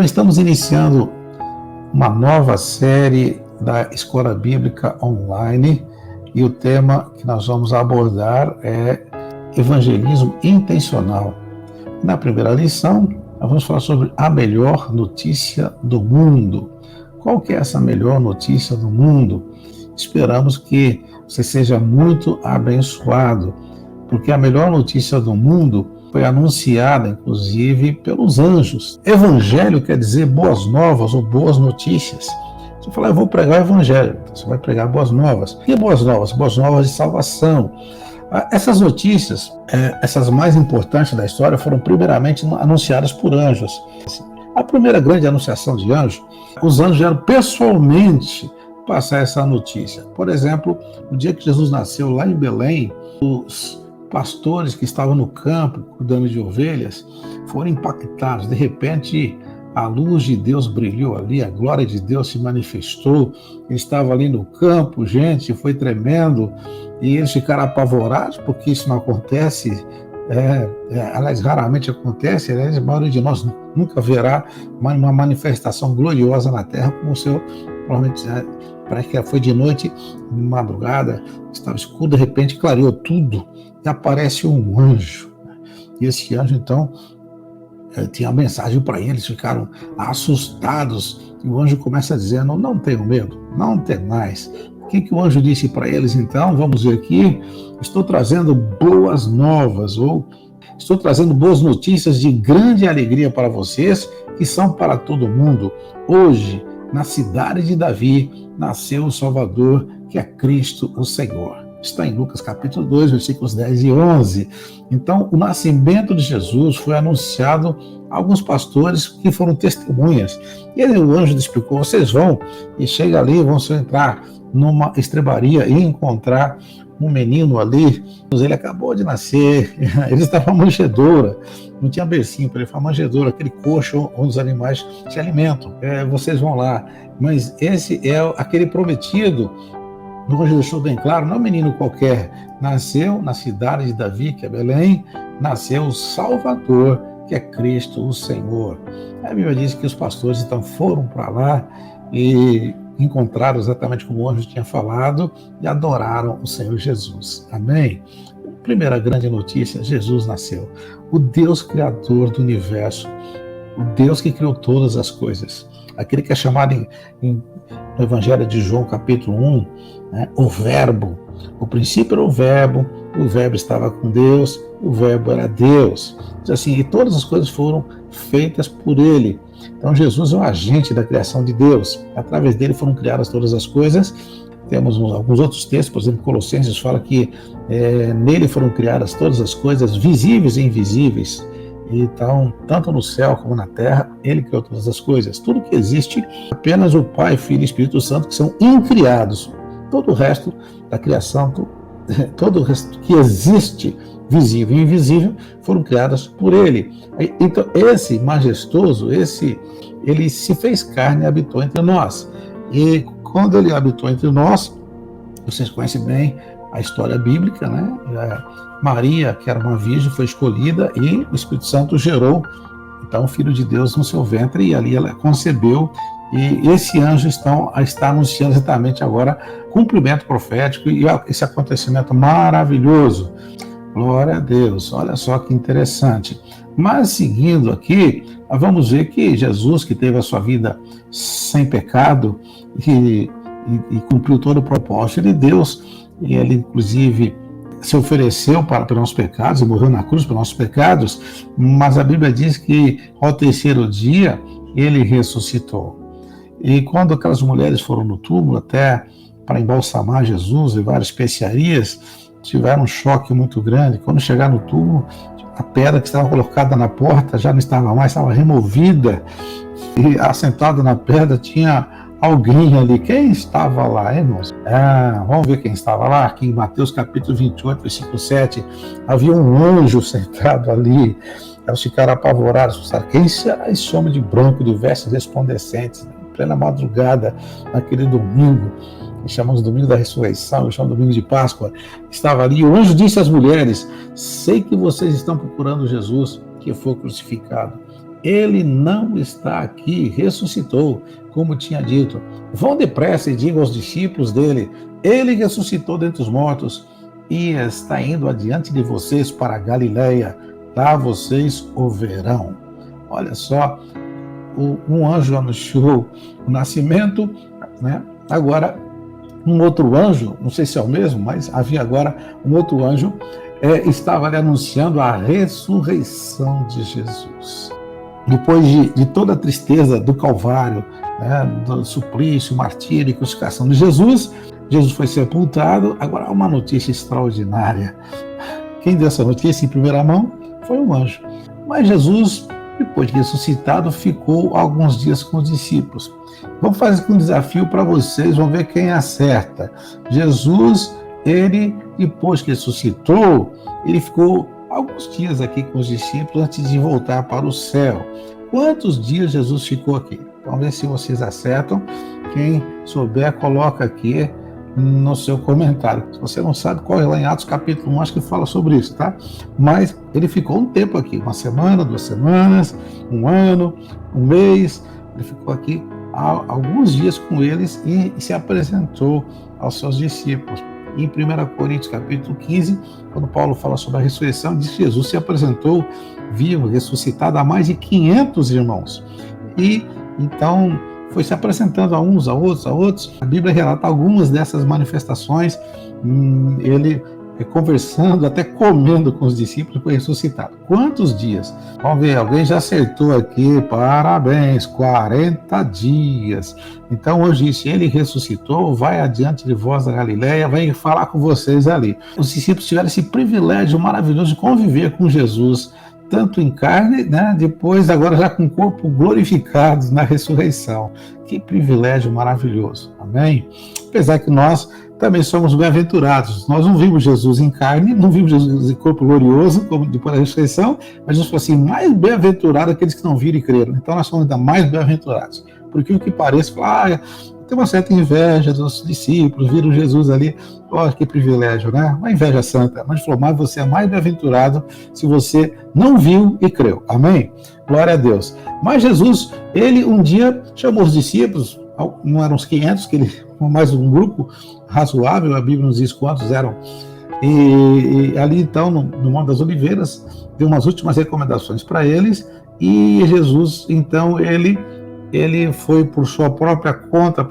Então estamos iniciando uma nova série da Escola Bíblica Online e o tema que nós vamos abordar é evangelismo intencional. Na primeira lição, nós vamos falar sobre a melhor notícia do mundo. Qual que é essa melhor notícia do mundo? Esperamos que você seja muito abençoado, porque a melhor notícia do mundo foi anunciada, inclusive, pelos anjos. Evangelho quer dizer boas novas ou boas notícias. Você fala, eu vou pregar o evangelho. Então você vai pregar boas novas. E boas novas? Boas novas de salvação. Essas notícias, essas mais importantes da história, foram primeiramente anunciadas por anjos. A primeira grande anunciação de anjos, os anjos vieram pessoalmente passar essa notícia. Por exemplo, no dia que Jesus nasceu lá em Belém, os pastores que estavam no campo cuidando de ovelhas foram impactados. De repente, a luz de Deus brilhou ali, a glória de Deus se manifestou. Eles estavam ali no campo, gente, foi tremendo, e eles ficaram apavorados, porque isso não acontece, aliás, raramente acontece, aliás, a maioria de nós nunca verá uma manifestação gloriosa na terra, como o Senhor provavelmente parece que foi de noite, de madrugada, estava escuro, de repente clareou tudo, e aparece um anjo. E esse anjo, então, tinha uma mensagem para eles, ficaram assustados, e o anjo começa dizendo, não tenham medo, não temais. O que o anjo disse para eles, então? Vamos ver aqui. Estou trazendo boas novas, ou estou trazendo boas notícias de grande alegria para vocês, que são para todo mundo. Hoje, na cidade de Davi, nasceu o Salvador, que é Cristo o Senhor. Está em Lucas capítulo 2, versículos 10 e 11. Então, o nascimento de Jesus foi anunciado a alguns pastores que foram testemunhas. E o anjo explicou, vocês vão, e chega ali, vão se entrar numa estrebaria e encontrar um menino ali, ele acabou de nascer, ele estava manjedoura, não tinha bercinho para ele, foi manjedoura, aquele coxo onde os animais se alimentam. Vocês vão lá, mas esse é aquele prometido. O anjo deixou bem claro, não é um menino qualquer, nasceu na cidade de Davi, que é Belém, nasceu o Salvador, que é Cristo o Senhor. A Bíblia diz que os pastores então foram para lá e encontraram exatamente como o anjo tinha falado e adoraram o Senhor Jesus. Amém? Primeira grande notícia, Jesus nasceu. O Deus criador do universo, o Deus que criou todas as coisas. Aquele que é chamado no Evangelho de João, capítulo 1, né, o Verbo. O princípio era o Verbo estava com Deus, o Verbo era Deus. Diz assim, e todas as coisas foram feitas por Ele. Então Jesus é o agente da criação de Deus. Através dele foram criadas todas as coisas. Temos alguns outros textos, por exemplo, Colossenses fala que nele foram criadas todas as coisas, visíveis e invisíveis. Então, tanto no céu como na terra, ele criou todas as coisas. Tudo que existe, apenas o Pai, Filho e Espírito Santo, que são incriados. Todo o resto da criação, todo o resto que existe, visível e invisível, foram criadas por ele. Então, esse majestoso, ele se fez carne e habitou entre nós. E quando ele habitou entre nós, vocês conhecem bem a história bíblica, né? Maria, que era uma virgem, foi escolhida e o Espírito Santo gerou, então, o Filho de Deus no seu ventre, e ali ela concebeu. E esse anjo está anunciando exatamente agora cumprimento profético e esse acontecimento maravilhoso. Glória a Deus, olha só que interessante. Mas seguindo aqui, vamos ver que Jesus, que teve a sua vida sem pecado e cumpriu todo o propósito de Deus, e ele inclusive se ofereceu pelos nossos pecados e morreu na cruz pelos nossos pecados, mas a Bíblia diz que ao terceiro dia ele ressuscitou. E quando aquelas mulheres foram no túmulo até para embalsamar Jesus e várias especiarias, tiveram um choque muito grande. Quando chegaram no túmulo, a pedra que estava colocada na porta já não estava mais, estava removida, e assentado na pedra tinha alguém ali. Quem estava lá, irmãos? Vamos ver quem estava lá. Aqui em Mateus capítulo 28, versículo 7, havia um anjo sentado ali. Elas ficaram apavoradas, pensaram, quem será esse homem de branco, de vestes resplandecentes? Em plena madrugada, naquele domingo, que chamamos domingo da ressurreição, que chamamos domingo de Páscoa, estava ali. O anjo disse às mulheres, sei que vocês estão procurando Jesus, que foi crucificado. ele não está aqui, ressuscitou, como tinha dito. Vão depressa e digam aos discípulos dele, ele ressuscitou dentre os mortos e está indo adiante de vocês para a Galileia, lá vocês o verão. Olha só, um anjo anunciou o nascimento, né? Agora, um outro anjo, não sei se é o mesmo, mas havia agora um outro anjo, estava ali anunciando a ressurreição de Jesus. Depois de toda a tristeza do Calvário, né, do suplício, martírio e crucificação de Jesus, Jesus foi sepultado. Agora há uma notícia extraordinária. Quem deu essa notícia em primeira mão foi um anjo. Mas Jesus, depois de ressuscitado, ficou alguns dias com os discípulos. Vamos fazer aqui um desafio para vocês, vamos ver quem acerta. Jesus, ele, depois que ressuscitou, ele ficou alguns dias aqui com os discípulos antes de voltar para o céu. Quantos dias Jesus ficou aqui? Vamos ver se vocês acertam. Quem souber, coloca aqui no seu comentário. Se você não sabe, corre lá em Atos capítulo 1, acho que fala sobre isso, tá? Mas ele ficou um tempo aqui, 1 semana, 2 semanas, 1 ano, 1 mês. Ele ficou aqui há alguns dias com eles e se apresentou aos seus discípulos. Em 1 Coríntios capítulo 15, quando Paulo fala sobre a ressurreição, diz que Jesus se apresentou vivo, ressuscitado a mais de 500 irmãos. E então foi se apresentando a uns, a outros. A Bíblia relata algumas dessas manifestações, ele conversando, até comendo com os discípulos, foi ressuscitado. Quantos dias? Vamos ver, alguém já acertou aqui, parabéns, 40 dias. Então hoje disse, ele ressuscitou, vai adiante de vós da Galileia, vai falar com vocês ali. Os discípulos tiveram esse privilégio maravilhoso de conviver com Jesus, tanto em carne, né? Depois agora já com o corpo glorificado na ressurreição. Que privilégio maravilhoso, amém? Apesar que nós também somos bem-aventurados. Nós não vimos Jesus em carne, não vimos Jesus em corpo glorioso, como depois da ressurreição, mas Jesus falou assim, mais bem-aventurado aqueles que não viram e creram. Então nós somos ainda mais bem-aventurados. Porque o que parece, tem uma certa inveja dos discípulos, viram Jesus ali, olha que privilégio, né? Uma inveja santa. Mas falou, mas você é mais bem-aventurado se você não viu e creu. Amém? Glória a Deus. Mas Jesus, ele um dia chamou os discípulos, não eram uns 500, que ele, mais um grupo razoável, a Bíblia nos diz quantos eram. E ali então, no Monte das Oliveiras, deu umas últimas recomendações para eles, e Jesus, então, ele foi por sua própria conta,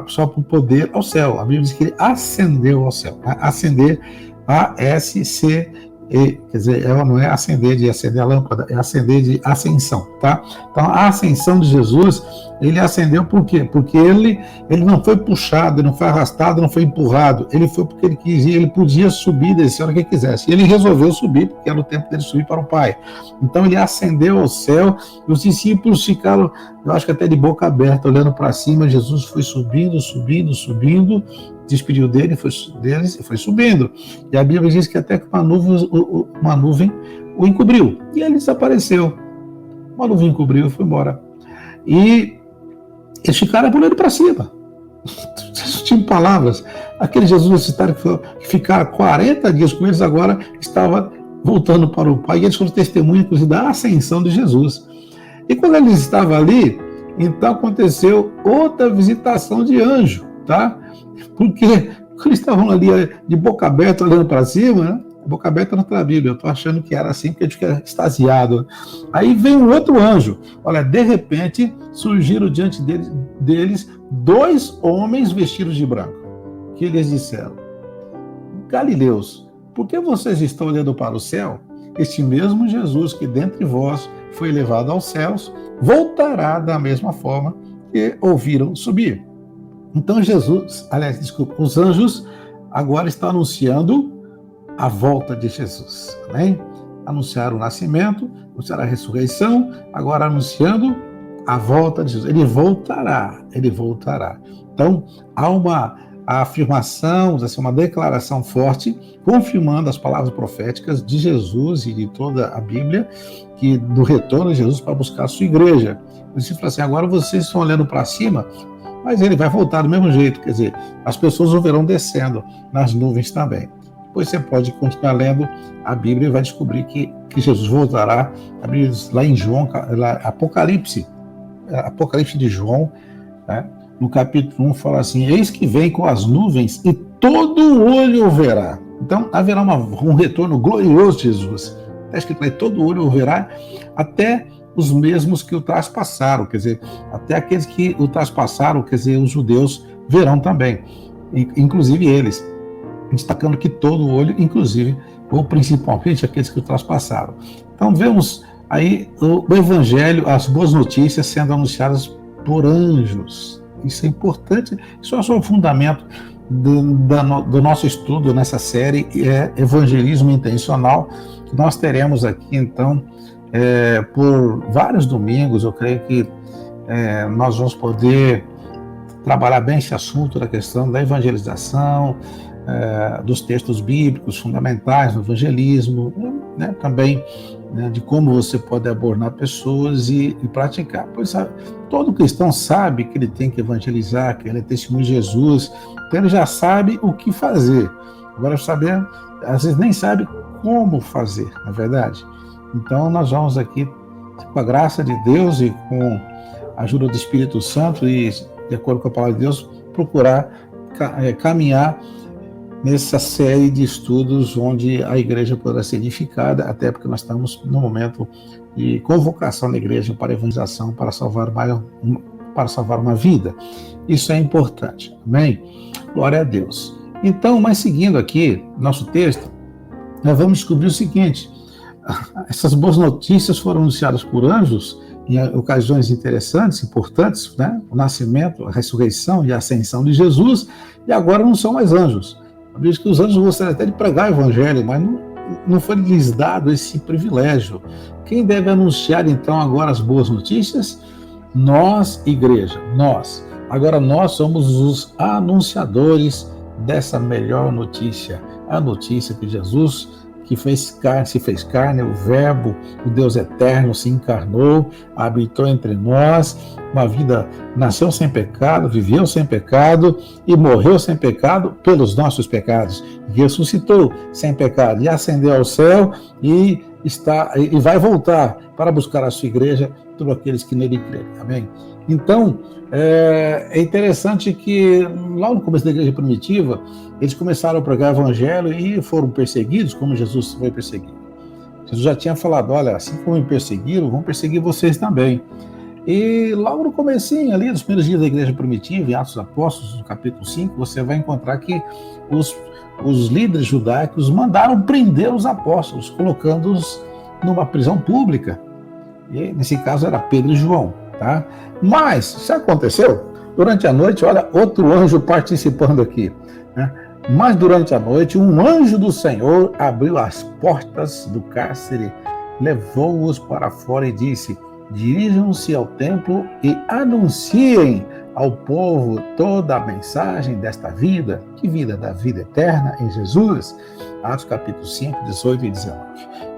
só por poder ao céu. A Bíblia diz que ele ascendeu ao céu. Ascender, A-S-C-E, quer dizer, ela não é acender de acender a lâmpada, é acender de ascensão, tá? Então, a ascensão de Jesus, ele ascendeu por quê? Porque ele não foi puxado, ele não foi arrastado, não foi empurrado, ele foi porque ele quis ir, ele podia subir e descer a hora que ele quisesse. E ele resolveu subir, porque era o tempo dele subir para o Pai. Então, ele ascendeu ao céu, e os discípulos ficaram, eu acho que até de boca aberta, olhando para cima. Jesus foi subindo, despediu deles e foi subindo. E a Bíblia diz que até que uma nuvem o encobriu. E ele desapareceu. Uma nuvem encobriu e foi embora. E eles ficaram olhando para cima. Tinham palavras. Aquele Jesus ressuscitado que ficaram 40 dias com eles, agora estava voltando para o Pai. E eles foram testemunhas, inclusive, da ascensão de Jesus. E quando eles estavam ali, então aconteceu outra visitação de anjo, tá? Porque quando eles estavam ali de boca aberta, olhando para cima, né? Boca aberta não está na Bíblia, eu estou achando que era assim, porque a gente fica extasiado. Aí vem um outro anjo. Olha, de repente, surgiram diante deles 2 homens vestidos de branco, que eles disseram, Galileus, por que vocês estão olhando para o céu? Este mesmo Jesus que dentre vós foi levado aos céus, voltará da mesma forma que ouviram subir. Então os anjos agora estão anunciando a volta de Jesus, amém? Anunciaram o nascimento, anunciaram a ressurreição, agora anunciando a volta de Jesus. Ele voltará. Então, há uma afirmação, uma declaração forte, confirmando as palavras proféticas de Jesus e de toda a Bíblia, que do retorno de Jesus para buscar a sua igreja. Por isso, fala assim, agora vocês estão olhando para cima, mas ele vai voltar do mesmo jeito, quer dizer, as pessoas o verão descendo nas nuvens também. depois você pode continuar lendo a Bíblia e vai descobrir que Jesus voltará. A Bíblia diz lá em João, Apocalipse de João, né? No capítulo 1 fala assim: eis que vem com as nuvens e todo olho o verá. Então haverá um retorno glorioso de Jesus. Está escrito aí: todo olho o verá, até os mesmos que o traspassaram, quer dizer, até aqueles que o traspassaram, quer dizer, os judeus verão também, inclusive eles, destacando que todo olho, inclusive, ou principalmente aqueles que o traspassaram. Então vemos aí o Evangelho, as boas notícias sendo anunciadas por anjos. Isso é importante, isso é o fundamento do nosso estudo nessa série, é evangelismo intencional, que nós teremos aqui, então, por vários domingos. Eu creio que nós vamos poder trabalhar bem esse assunto da questão da evangelização, dos textos bíblicos fundamentais no evangelismo, né, também, né, de como você pode abordar pessoas e praticar. Pois todo cristão sabe que ele tem que evangelizar, que ele é testemunho de Jesus, então ele já sabe o que fazer. Agora, saber, às vezes nem sabe como fazer, na verdade. Então nós vamos aqui, com a graça de Deus e com a ajuda do Espírito Santo e de acordo com a palavra de Deus, procurar caminhar nessa série de estudos onde a igreja poderá ser edificada, até porque nós estamos no momento de convocação da igreja para a evangelização, para salvar uma vida. Isso é importante, amém? Glória a Deus. Então, mas seguindo aqui nosso texto, nós vamos descobrir o seguinte: essas boas notícias foram anunciadas por anjos em ocasiões interessantes, importantes, né? O nascimento, a ressurreição e a ascensão de Jesus, e agora não são mais anjos. Diz que os anjos gostariam até de pregar o evangelho, mas não foi lhes dado esse privilégio. Quem deve anunciar então agora as boas notícias? Nós, igreja, nós. Agora nós somos os anunciadores dessa melhor notícia, a notícia que Jesus, que se fez carne, o Verbo, o Deus eterno, se encarnou, habitou entre nós, uma vida, nasceu sem pecado, viveu sem pecado e morreu sem pecado pelos nossos pecados, ressuscitou sem pecado e ascendeu ao céu e vai voltar para buscar a sua igreja, todos aqueles que nele crerem. Amém? Então, é interessante que lá no começo da igreja primitiva, eles começaram a pregar o evangelho e foram perseguidos, como Jesus foi perseguido. Jesus já tinha falado: olha, assim como me perseguiram, vão perseguir vocês também. E logo no comecinho ali, dos primeiros dias da igreja primitiva, em Atos dos Apóstolos, no capítulo 5, você vai encontrar que os líderes judaicos mandaram prender os apóstolos, colocando-os numa prisão pública. E nesse caso era Pedro e João. Tá? Mas, isso aconteceu durante a noite. Olha, outro anjo participando aqui, né? Mas durante a noite, um anjo do Senhor abriu as portas do cárcere, levou-os para fora e disse: dirijam-se ao templo e anunciem ao povo toda a mensagem desta vida. Que vida? Da vida eterna em Jesus. Atos capítulo 5, 18 e 19.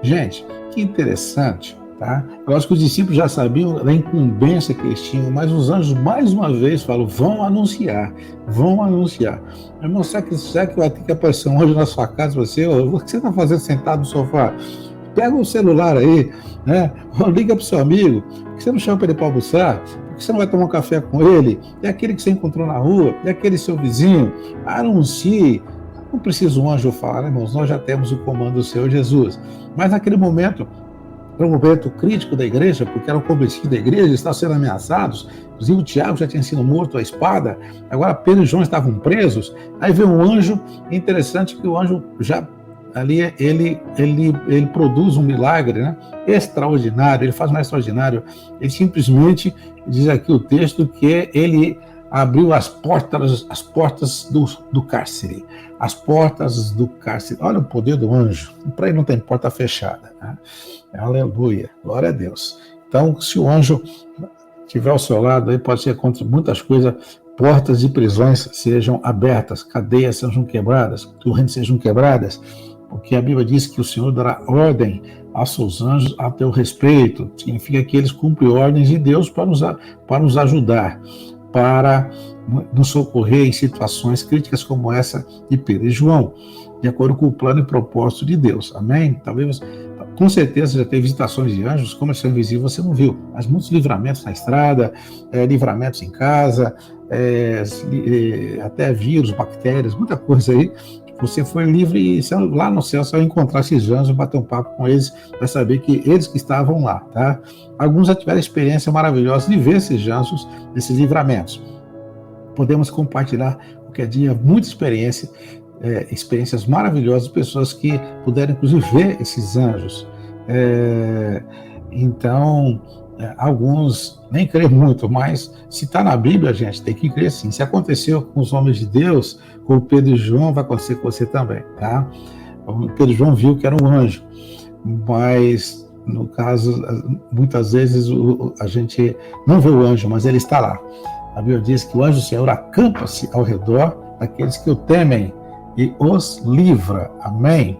Gente, que interessante. Tá? Eu acho que os discípulos já sabiam da incumbência que eles tinham, mas os anjos mais uma vez falam: vão anunciar. Irmão, será que vai ter que aparecer um anjo na sua casa? O que você está fazendo sentado no sofá? Pega o celular aí, né? Liga para o seu amigo. Por que você não chama para ele para almoçar? Por que você não vai tomar um café com ele? É aquele que você encontrou na rua, é aquele seu vizinho. Anuncie. Não precisa um anjo falar, né, irmãos? Nós já temos o comando do Senhor Jesus. Mas naquele momento, para um momento crítico da igreja, porque eram convertidos da igreja, estavam sendo ameaçados, inclusive o Tiago já tinha sido morto à espada, agora Pedro e João estavam presos. Aí veio um anjo. Interessante que o anjo já ali ele produz um milagre, né, extraordinário. Ele faz um extraordinário. Ele simplesmente diz aqui o texto que ele abriu as portas do cárcere. As portas do cárcere. Olha o poder do anjo. Para ele não tem porta fechada, né? Aleluia. Glória a Deus. Então, se o anjo estiver ao seu lado, aí pode ser contra muitas coisas. Portas de prisões sejam abertas, cadeias sejam quebradas, correntes sejam quebradas, porque a Bíblia diz que o Senhor dará ordem aos seus anjos a teu respeito. Significa que eles cumprem ordens de Deus para nos ajudar, para nos socorrer em situações críticas como essa de Pedro e João, de acordo com o plano e propósito de Deus. Amém? Talvez, com certeza, já teve visitações de anjos, como esse invisível você não viu, mas muitos livramentos na estrada, livramentos em casa, até vírus, bactérias, muita coisa aí. Você foi livre e lá no céu você vai encontrar esses anjos, bater um papo com eles, vai saber que eles que estavam lá, tá? Alguns já tiveram a experiência maravilhosa de ver esses anjos, esses livramentos. Podemos compartilhar qualquer dia muita experiências maravilhosas de pessoas que puderam inclusive ver esses anjos. Então, alguns nem creem muito, mas se está na Bíblia, a gente tem que crer sim. Se aconteceu com os homens de Deus, com Pedro e João, vai acontecer com você também, tá? O Pedro e João viu que era um anjo, mas no caso, muitas vezes a gente não vê o anjo, mas ele está lá. A Bíblia diz que o anjo do Senhor acampa-se ao redor daqueles que o temem e os livra. Amém?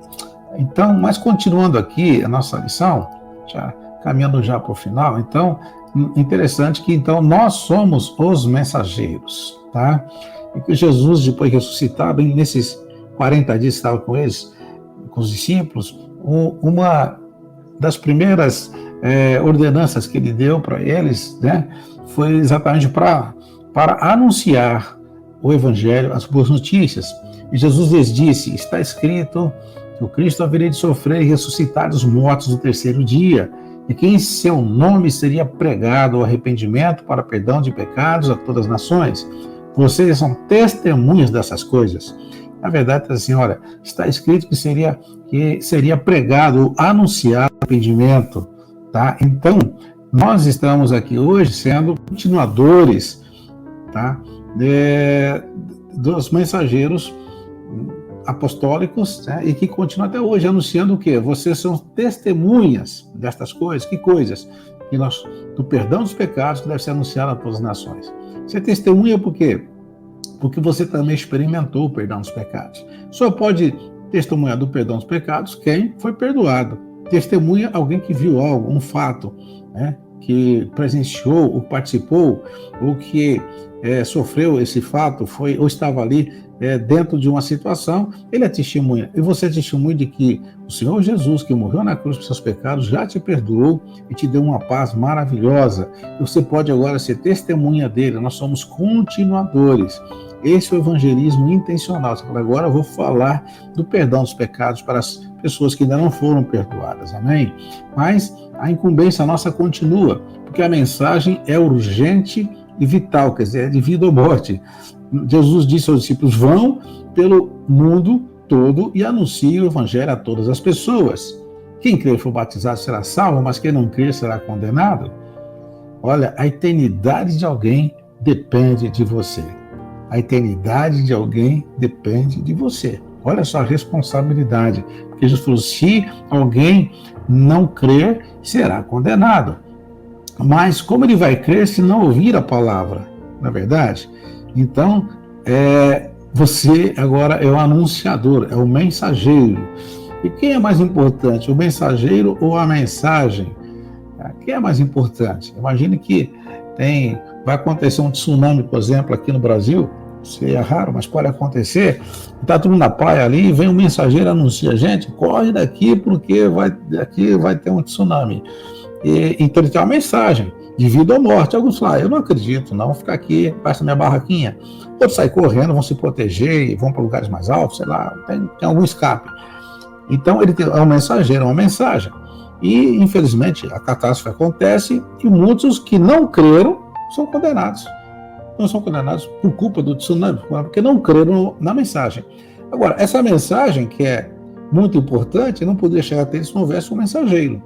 Então, mas continuando aqui a nossa lição, caminhando já para o final, então, interessante que então nós somos os mensageiros, tá? E que Jesus, depois ressuscitado, nesses 40 dias que estava com eles, com os discípulos, uma das primeiras ordenanças que ele deu para eles, né, foi exatamente para anunciar o Evangelho, as boas notícias. E Jesus lhes disse, está escrito que o Cristo haveria de sofrer e ressuscitar dos mortos no terceiro dia, e que em seu nome seria pregado o arrependimento para perdão de pecados a todas as nações. Vocês são testemunhas dessas coisas. Na verdade, assim, olha, está escrito que seria pregado, anunciado o arrependimento, tá? Então, nós estamos aqui hoje sendo continuadores, tá? Dos mensageiros apostólicos, né? E que continuam até hoje anunciando o quê? Vocês são testemunhas destas coisas. Que coisas? Do perdão dos pecados que deve ser anunciado a todas as nações. Você testemunha por quê? Porque você também experimentou o perdão dos pecados. Só pode testemunhar do perdão dos pecados quem foi perdoado. Testemunha alguém que viu algo, um fato, né? Que presenciou, ou participou, ou que sofreu esse fato, ou estava ali dentro de uma situação, ele é testemunha. E você é testemunha de que o Senhor Jesus, que morreu na cruz por seus pecados, já te perdoou e te deu uma paz maravilhosa. E você pode agora ser testemunha dele. Nós somos continuadores. Esse é o evangelismo intencional. Você fala, agora eu vou falar do perdão dos pecados para as pessoas que ainda não foram perdoadas. Amém? Mas a incumbência nossa continua, porque a mensagem é urgente e vital, quer dizer, é de vida ou morte. Jesus disse aos discípulos, vão pelo mundo todo e anunciem o evangelho a todas as pessoas. Quem crer e for batizado será salvo, mas quem não crer será condenado. Olha, a eternidade de alguém depende de você. A eternidade de alguém depende de você. Olha só a responsabilidade. Porque Jesus falou, se alguém não crer, será condenado. Mas como ele vai crer se não ouvir a palavra? Não é verdade? Então, você agora é o anunciador, é o mensageiro. E quem é mais importante, o mensageiro ou a mensagem? Quem é mais importante? Imagine que vai acontecer um tsunami, por exemplo, aqui no Brasil. Isso é raro, mas pode acontecer. Está todo mundo na praia ali, vem um mensageiro e anuncia, gente, corre daqui porque aqui vai ter um tsunami. Então ele tem uma mensagem de vida ou morte. Alguns falam, eu não acredito, não, vou ficar aqui, basta minha barraquinha. Outros saem correndo, vão se proteger, vão para lugares mais altos, sei lá, tem algum escape. Então ele é um mensageiro, é uma mensagem. E infelizmente a catástrofe acontece e muitos que não creram são condenados. Não são condenados por culpa do tsunami, porque não creram na mensagem. Agora, essa mensagem que é muito importante, não poderia chegar até eles se não houvesse um mensageiro.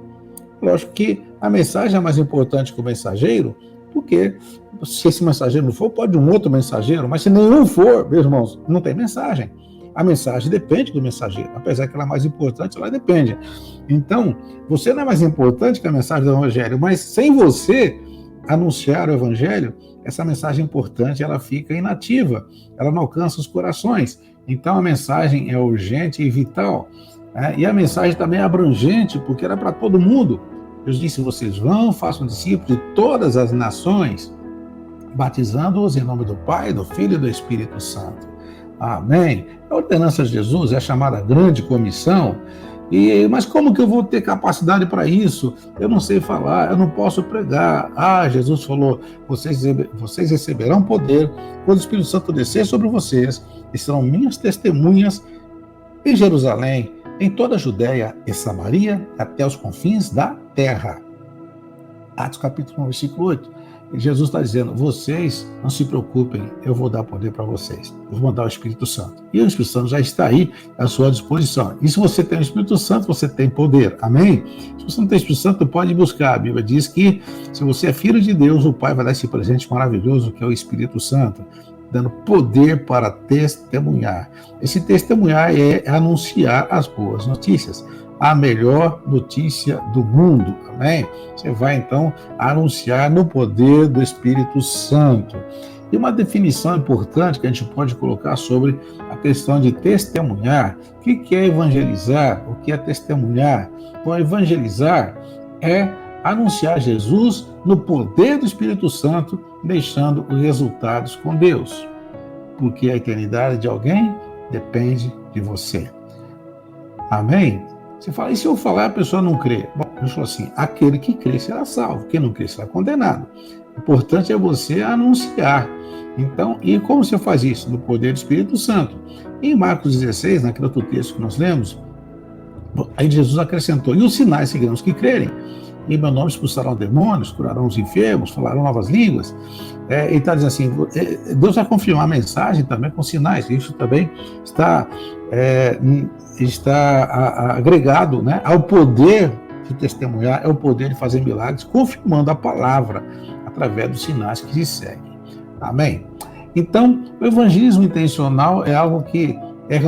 Lógico que a mensagem é mais importante que o mensageiro, porque se esse mensageiro não for, pode um outro mensageiro, mas se nenhum for, meus irmãos, não tem mensagem. A mensagem depende do mensageiro, apesar que ela é mais importante, ela depende. Então, você não é mais importante que a mensagem do Evangelho, mas sem você anunciar o Evangelho, essa mensagem importante, ela fica inativa, ela não alcança os corações. Então, a mensagem é urgente e vital. E a mensagem também é abrangente, porque era para todo mundo. Deus disse, vocês vão, façam discípulos de todas as nações. batizando-os em nome do Pai, do Filho e do Espírito Santo. Amém. A ordenança de Jesus é chamada Grande Comissão. Mas como que eu vou ter capacidade para isso? Eu não sei falar, eu não posso pregar. Jesus falou, vocês receberão poder quando o Espírito Santo descer sobre vocês e serão minhas testemunhas em Jerusalém, em toda a Judéia e Samaria, até os confins da terra. Atos capítulo 1, versículo 8. Jesus está dizendo, vocês não se preocupem, eu vou dar poder para vocês. Eu vou mandar o Espírito Santo. E o Espírito Santo já está aí à sua disposição. E se você tem o Espírito Santo, você tem poder. Amém? Se você não tem o Espírito Santo, pode buscar. A Bíblia diz que se você é filho de Deus, o Pai vai dar esse presente maravilhoso que é o Espírito Santo, dando poder para testemunhar. Esse testemunhar é anunciar as boas notícias. A melhor notícia do mundo, amém? Você vai então anunciar no poder do Espírito Santo. E uma definição importante que a gente pode colocar sobre a questão de testemunhar. O que é evangelizar? O que é testemunhar? Bom, evangelizar é anunciar Jesus no poder do Espírito Santo, deixando os resultados com Deus. Porque a eternidade de alguém depende de você. Amém? Você fala, e se eu falar a pessoa não crê? Bom, eu falo assim, aquele que crê será salvo, quem não crê será condenado. O importante é você anunciar. Então, e como você faz isso? No poder do Espírito Santo. Em Marcos 16, naquele outro texto que nós lemos, aí Jesus acrescentou, e os sinais seguirão os que crerem. Em meu nome expulsarão demônios, curarão os enfermos, falarão novas línguas. Ele está dizendo assim, Deus vai confirmar a mensagem também com sinais. Isso também está agregado, né, ao poder de testemunhar, é o poder de fazer milagres, confirmando a palavra através dos sinais que se seguem. Amém? Então, o evangelismo intencional é algo que é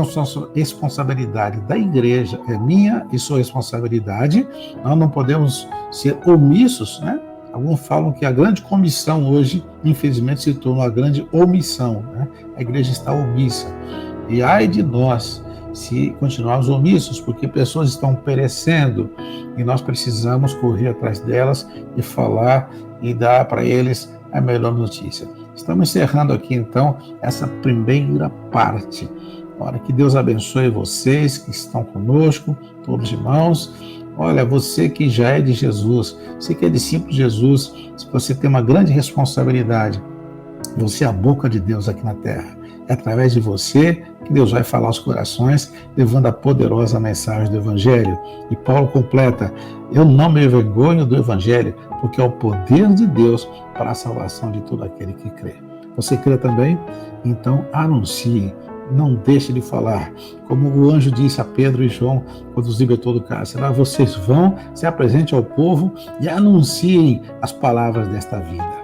responsabilidade da igreja, é minha e sua responsabilidade. Nós não podemos ser omissos, né? Alguns falam que a grande comissão hoje, infelizmente, se tornou a grande omissão, né? A igreja está omissa. E ai de nós se continuarmos omissos, porque pessoas estão perecendo e nós precisamos correr atrás delas e falar e dar para eles a melhor notícia. Estamos encerrando aqui, então, essa primeira parte. Olha, que Deus abençoe vocês que estão conosco, todos irmãos. Olha, você que já é de Jesus, você que é discípulo de Jesus, você tem uma grande responsabilidade. Você é a boca de Deus aqui na terra. É através de você que Deus vai falar aos corações, levando a poderosa mensagem do Evangelho. E Paulo completa, eu não me envergonho do Evangelho, porque é o poder de Deus para a salvação de todo aquele que crê. Você crê também? Então anuncie. Não deixe de falar. Como o anjo disse a Pedro e João, quando os libertou do cárcere, vocês vão, se apresentem ao povo e anunciem as palavras desta vida.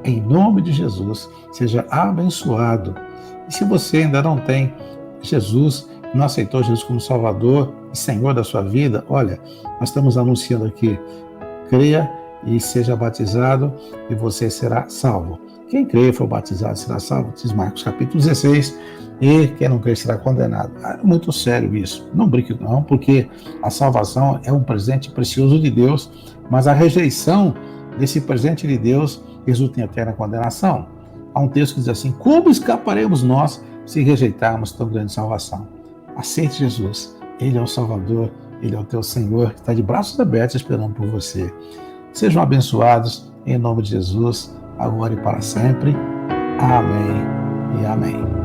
Em nome de Jesus, seja abençoado. E se você ainda não tem Jesus, não aceitou Jesus como Salvador e Senhor da sua vida, olha, nós estamos anunciando aqui, creia e seja batizado e você será salvo. Quem crê e for batizado será salvo, diz Marcos capítulo 16, e quem não crer será condenado. É muito sério isso, não brinque não, porque a salvação é um presente precioso de Deus, mas a rejeição desse presente de Deus resulta em eterna condenação. Há um texto que diz assim, como escaparemos nós se rejeitarmos tão grande salvação? Aceite Jesus, Ele é o Salvador, Ele é o teu Senhor, está de braços abertos esperando por você. Sejam abençoados, em nome de Jesus, agora e para sempre. Amém e amém.